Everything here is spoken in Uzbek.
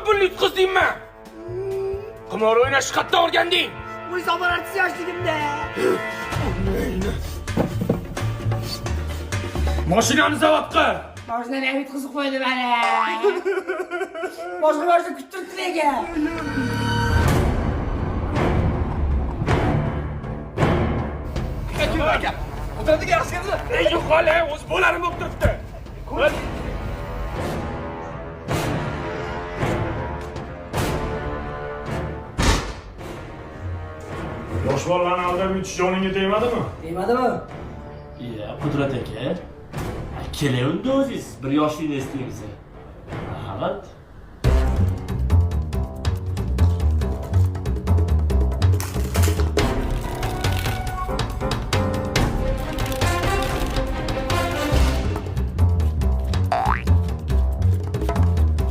pulni yutqizdingmi? Qimor o'ynashni qayerdan o'rganding? Bu hisoblar artist yoshligimda. Mashinani zavodga. Mashinani ham yutqizib qo'ydi meni. Boshqa boshqa kuttirdi nega? Aka, o'tiradiga yaxshi keldi. Ey, yo'qola, o'z bo'larim bo'lib turibdi. Ko'r. Yosh bolani aldab yutish joningga tegmadimi? Tegmadimi? Qudrat aka. Keling unda o'zingiz bir yoshlikni eslaymiz. Faqat